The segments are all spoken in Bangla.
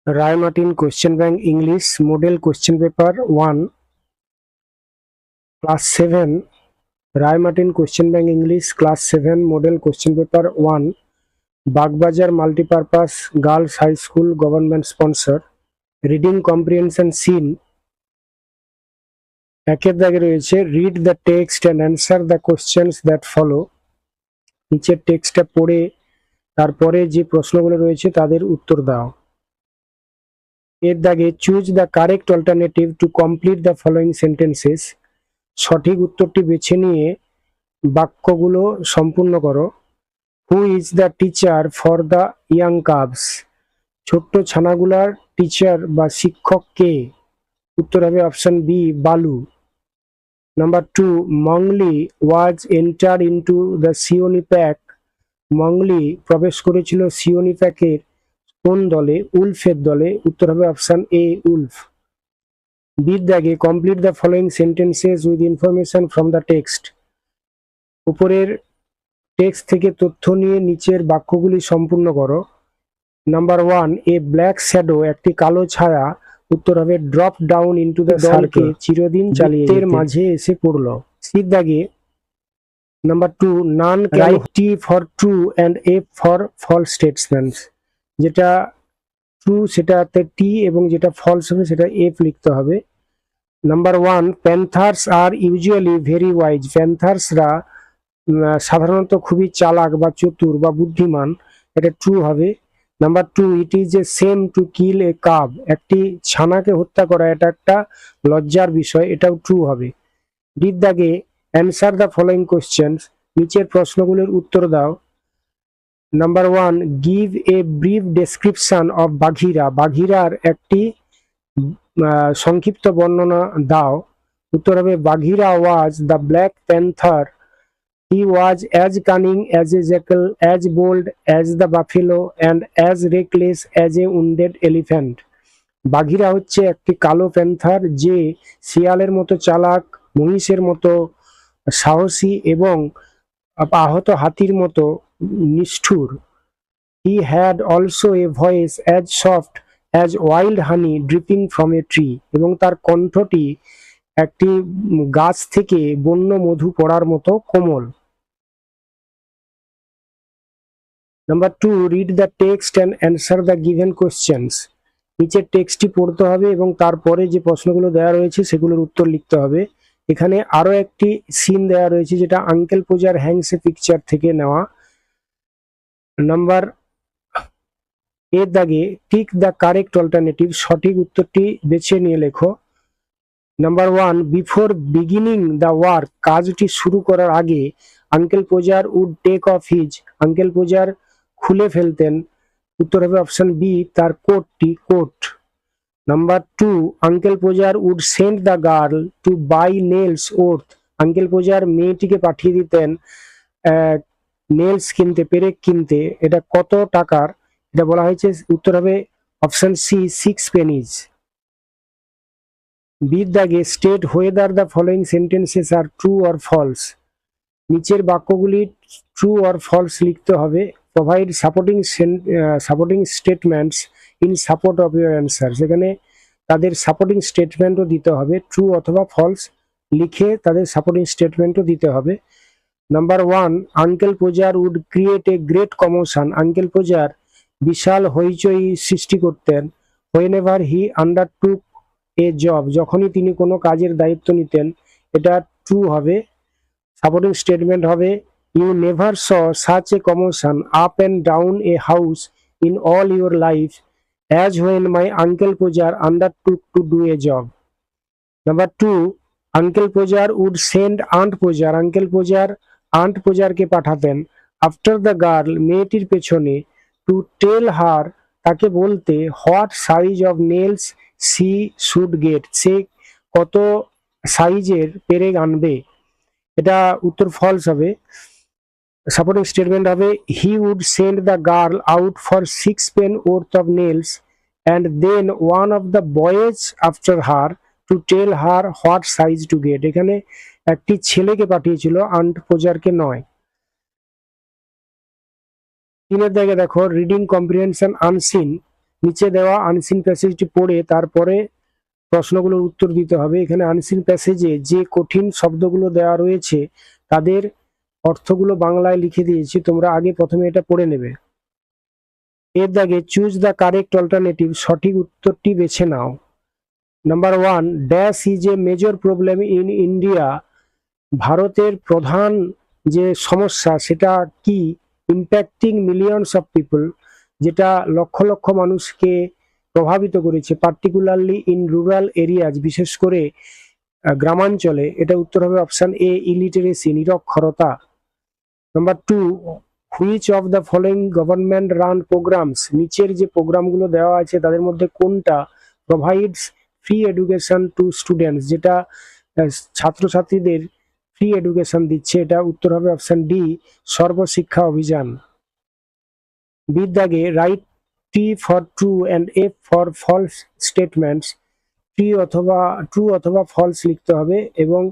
Ray Martin Question Bank English Model Question Paper 1 Class 7 Ray Martin Question Bank English Class 7 Model Question Paper 1 Bagbazar Multipurpose Girls High School Government Sponsor Reading Comprehension Scene একের দাগে রয়েছে read the text and answer the questions that follow। নিচের টেক্সটটা পড়ে তারপরে যে প্রশ্নগুলো রয়েছে তাদের উত্তর দাও। এর দাগে choose the correct alternative to complete the following sentences. সঠিক উত্তরটি বেছে নিয়ে বাক্যগুলো সম্পূর্ণ করো। Who is the teacher for the young cubs? ছোট্ট ছানাগুলার টিচার বা শিক্ষক কে? উত্তর হবে option B, Baloo. Number 2, Mowgli was enter into the Seeonee pack. Mowgli প্রবেশ করেছিল সিওনি প্যাকের কোন দলে? উলফের দলে। উত্তর হবে অপশন এ, উলফ। বির দাগে complete the following sentences with information from the text. উপরের টেক্সট থেকে তথ্য নিয়ে নিচের বাক্যগুলি সম্পূর্ণ করো। নাম্বার 1, এ ব্ল্যাক শ্যাডো একটি কালো ছায়া। উত্তর হবে drop down into the circle, চিরদিন চালিয়ে মাঝে এসে পড়ল। সির দাগে নাম্বার 2, নান right T for true and F for false statements. যেটা ট্রু সেটাতে টি এবং যেটা ফলস হবে সেটা এফ লিখতে হবে। নাম্বার 1, প্যান্থার্স আর ইউজুয়ালি ভেরি ওয়াইজ। প্যান্থার্সরা সাধারণত খুবই চালাক বা চতুর বা বুদ্ধিমান, এটা ট্রু হবে। Number 2, it is a shame to kill a cub. একটি ছানাকে হত্যা করা এটা একটা লজ্জার বিষয়, এটাও ট্রু হবে। ডির দাগে অ্যান্সার দ্য ফলোয়িং কোশ্চেন্স। নিচের প্রশ্নগুলোর উত্তর দাও। Number 1, give a brief description of Bagheera. বাঘিরার একটি সংক্ষিপ্ত বর্ণনা দাও। উত্তর হবে Bagheera was the black panther. He was as cunning as a jackal, as bold as the buffalo, and as reckless as a wounded elephant. বাঘিরা হচ্ছে একটি কালো প্যান্থার যে শিয়ালের মতো চালাক, মহিষের মতো সাহসী এবং আহত হাতির মতো নিষ্ঠুর। He had also a voice as soft as wild honey dripping from a tree. এবং তার কণ্ঠটি একটি গাছ থেকে বন্য মধু পড়ার মতো কোমল। Number 2, read the text and answer the given questions. নিচের টেক্সটটি পড়তে হবে এবং তারপরে যে প্রশ্নগুলো দেওয়া রয়েছে সেগুলোর উত্তর লিখতে হবে। এখানে আরো একটি সিন দেওয়া রয়েছে যেটা আঙ্কেল পূজার হ্যাংস এ পিকচার থেকে নেওয়া। নাম্বার এর দাগে টিক দ্য কারেক্ট অল্টারনেটিভ। সঠিক উত্তরটি বেছে নিয়ে লেখো। Number 1, before beginning the work. কাজটি শুরু করার আগে uncle Podger would take off his. Uncle Podger খুলে ফেলতেন। উত্তর হবে অপশন বি, তার কোটটি, coat. Number 2, uncle Podger would send the girl to buy nails worth. Uncle Podger মেয়েটিকে পাঠিয়ে দিতেন নেলস কিনতে, পেরেক কিনতে। এটা কত টাকার? এটা বলা হয়েছে, উত্তর হবে অপশন সি, 6 pennies। বির দাগে state whether the following sentences are true or false. নিচের বাক্যগুলি ট্রু অর ফলস লিখতে হবে। Provide supporting statements in support of your answer. সেখানে তাদের সাপোর্টিং স্টেটমেন্টও দিতে হবে, ট্রু অথবা ফলস লিখে তাদের সাপোর্টিং স্টেটমেন্টও দিতে হবে। Number 1, uncle Podger would create a great commotion. Uncle Podger বিশাল হইচই সৃষ্টি করতেন। Whenever he undertook a job. যখনই তিনি কোনো কাজের দায়িত্ব নিতেন। এটা ট্রু হবে। সাপোর্টিং স্টেটমেন্ট হবে you never saw such a commotion up and down a house in all your life as when my uncle Podger undertook to do a job. Number 2, uncle Podger would send aunt Podger. Uncle পূজার আন্ট পূজারকে পাঠাতেন আফটার দ্য গার্ল, মেয়েটির পেছনে, টু টেল হার, তাকে বলতে, what size of nails she should get, সে কত সাইজের পেরেক আনবে। এটা উত্তর ফলস হবে। সাপোর্টিং স্টেটমেন্ট হবে he would send the girl out for 6 pence worth of nails and then one of the boys after her to tell her what size to get. এখানে একটি ছেলেকে পাঠিয়েছিল, আন্ট পূজারকে নয়। তিনের জায়গায় দেখো রিডিং কম্প্রিহেনশন আনসিন। নিচে দেওয়া আনসিন প্যাসেজটি পড়ে তারপরে প্রশ্নগুলোর উত্তর দিতে হবে। এখানে আনসিন প্যাসেজে যে কঠিন শব্দগুলো দেওয়া রয়েছে তাদের অর্থগুলো বাংলায় লিখে দিয়েছি, তোমরা আগে প্রথমে এটা পড়ে নেবে। এর দাগে চুজ দ্য কারেক্ট অল্টারনেটিভ, সঠিক উত্তরটি বেছে নাও। Number 1, dash is a major problem in India, ভারতের প্রধান যে সমস্যা সেটা কি? ইম্প্যাক্টিং মিলিয়নস অফ পিপল, যেটা লক্ষ লক্ষ মানুষকে প্রভাবিত করেছে, পার্টিকুলারলি ইন রুরাল এরিয়াজ, বিশেষ করে গ্রামাঞ্চলে। এটা উত্তর হবে অপশন এ, ইলিটারেসি, নিরক্ষরতা। Number 2, which of the following government run programmes, নিচের যে প্রোগ্রামগুলো দেওয়া আছে তাদের মধ্যে কোনটা provides free education to students, যেটা ছাত্রছাত্রীদের ফ্রি এডুকেশন দিচ্ছে? এটা উত্তর হবে অপশন ডি, সর্বশিক্ষা অভিযান। বির দাগে right T for true and F for false statements, true অথবা ফলস লিখতে হবে এবং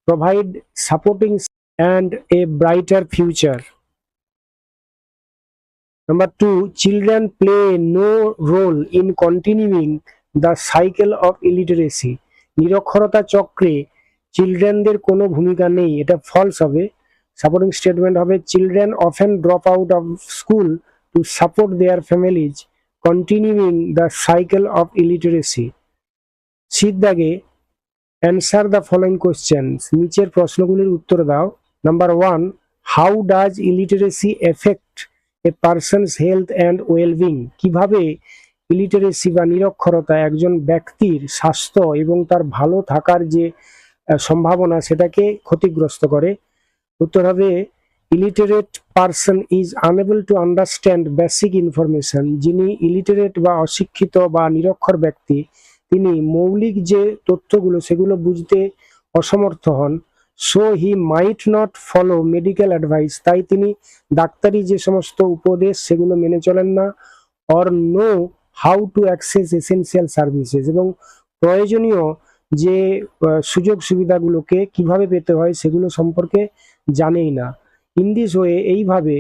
provide supporting and a brighter future. Number 2, children play no role in continuing the cycle of illiteracy, নিরক্ষরতা চক্রে চিলড্রেনদের কোনো ভূমিকা নেই, এটা ফলস হবে। সাপোর্টিং স্টেটমেন্ট হবে children often drop out of school to support their families continuing the cycle of illiteracy. সির দাগে অ্যান্সার দ্য ফলোইং কোশ্চেন্স, নিচের প্রশ্নগুলির উত্তর দাও। Number 1, how does illiteracy affect a person's health and wellbeing, কিভাবে ইলিটারেসি বা নিরক্ষরতা একজন ব্যক্তির স্বাস্থ্য এবং তার ভালো থাকার যে সম্ভাবনা সেটাকে ক্ষতিগ্রস্ত করে? উত্তর হবে illiterate person is unable to understand basic information, যিনি ইলিটারেট বা অশিক্ষিত বা নিরক্ষর ব্যক্তি তিনি মৌলিক যে তথ্যগুলো সেগুলো বুঝতে অসমর্থ হন। So he might not follow medical advice, তাই তিনি ডাক্তারি যে সমস্ত উপদেশ সেগুলো মেনে চলেন না। Or know how to access essential services, এবং প্রয়োজনীয় যে সুযোগ সুবিধাগুলোকে কিভাবে পেতে হয় সেগুলো সম্পর্কে জানেই না। ইন দিস ওয়ে, এইভাবে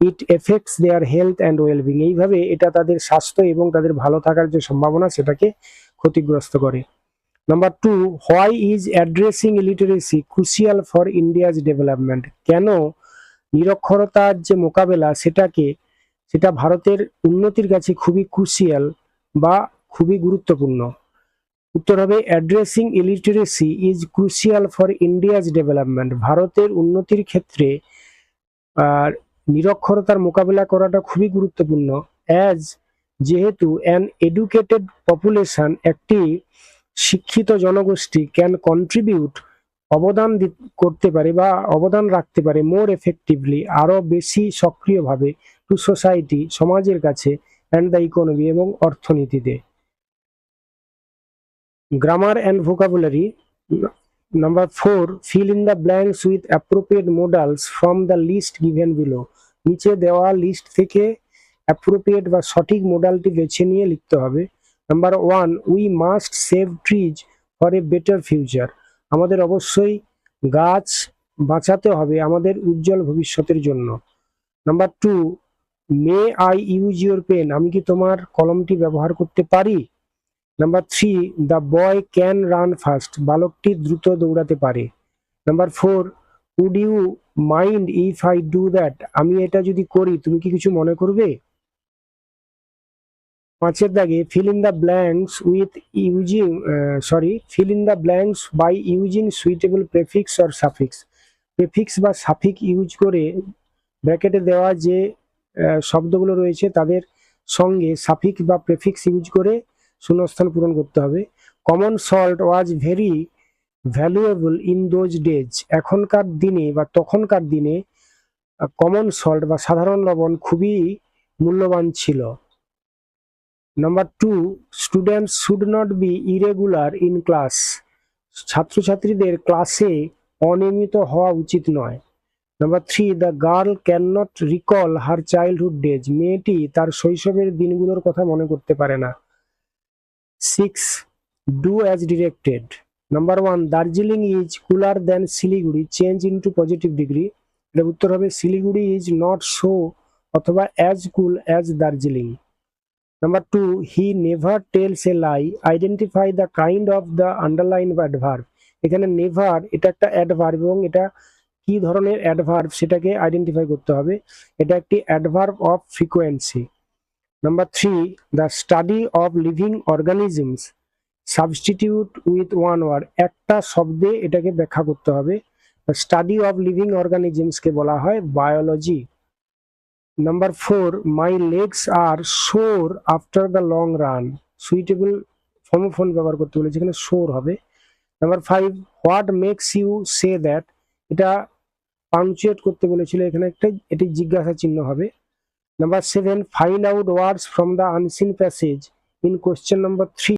it affects their health and wellbeing, এইভাবে এটা তাদের স্বাস্থ্য এবং তাদের ভালো থাকার যে সম্ভাবনা সেটাকে ক্ষতিগ্রস্ত করে। Number 2, why is addressing illiteracy crucial for India's development, কেন নিরক্ষরতার যে মোকাবেলা সেটা ভারতের উন্নতির কাছে খুবই ক্রুশিয়াল বা খুবই গুরুত্বপূর্ণ? উত্তর হবে addressing illiteracy is crucial for India's development, ভারতের উন্নতির ক্ষেত্রে নিরক্ষরতার মোকাবেলা করাটা খুবই গুরুত্বপূর্ণ। অ্যাজ, যেহেতু অ্যান এডুকেটেড পপুলেশন, একটি শিক্ষিত জনগোষ্ঠী, ক্যান কন্ট্রিবিউট, অবদান করতে পারে বা অবদান রাখতে পারে, মোর এফেক্টিভলি, আরো বেশি সক্রিয়ভাবে, টু সোসাইটি, সমাজের কাছে, অ্যান্ড দ্য ইকোনমি, এবং অর্থনীতিতে। Grammar and vocabulary. Number 4, fill in the blanks with appropriate modals from the list given below, নিচে দেওয়া লিস্ট থেকে অ্যাপ্রোপ্রিয়েট বা সঠিক মোডালটি বেছে নিয়ে লিখতে হবে। Number 1, we must save trees for a better future, আমাদের অবশ্যই গাছ বাঁচাতে হবে আমাদের উজ্জ্বল ভবিষ্যতের জন্য। Number 2, may I use your pen, আমি কি তোমার কলমটি ব্যবহার করতে পারি? Number 3, the boy can run fast, বালকটি দ্রুত দৌড়াতে পারে। Number 4, would you mind if I do that, আমি এটা যদি করি তুমি কি কিছু মনে করবে? 5 দাগে fill in the blanks by using suitable prefix or suffix, prefix বা সাফিক ইউজ করে ব্র্যাকেটে দেওয়া যে শব্দগুলো রয়েছে তাদের সঙ্গে সাফিক্স বা প্রেফিক্স ইউজ করে শূন্যস্থান পূরণ করতে হবে। Common salt was very valuable in those days, এখনকার দিনে বা তখনকার দিনে কমন সল্ট বা সাধারণ লবণ খুবই মূল্যবান ছিল। Number 2, students should not be irregular in class, ছাত্রছাত্রীদের ক্লাসে অনিয়মিত হওয়া উচিত নয়। Number 3, the girl can not recall her childhood days, মেয়েটি তার শৈশবের দিনগুলোর কথা মনে করতে পারে না। 6, do as directed. Number 1, Darjeeling is cooler than Siliguri, change into positive degree, এর উত্তর হবে শিলিগুড়ি ইজ নট সো অথবা as cool as Darjeeling. Number 2, he never tells a lie, identify the kind of the underline adverb. এখানে নেভার এটা একটা অ্যাডভার্ব এবং এটা কি ধরনের অ্যাডভার্ব সেটাকে আইডেন্টিফাই করতে হবে। এটা একটি adverb of frequency. Number 3, the study of living organisms, substitute with one word, একটা শব্দে এটাকে ব্যাখ্যা করতে হবে। স্টাডি অফ লিভিং অর্গানিজমসকে বলা হয় biology. Number 4, my legs are sore after the long run, suitable ফর্মোফোন ব্যবহার করতে বলেছে, এখানে সোর হবে। Number 5, what makes you say that, এটা পাংচুয়েট করতে বলেছিল, এখানে এটি জিজ্ঞাসা চিহ্ন হবে। Number 7, find out words from the unseen passage in question number 3।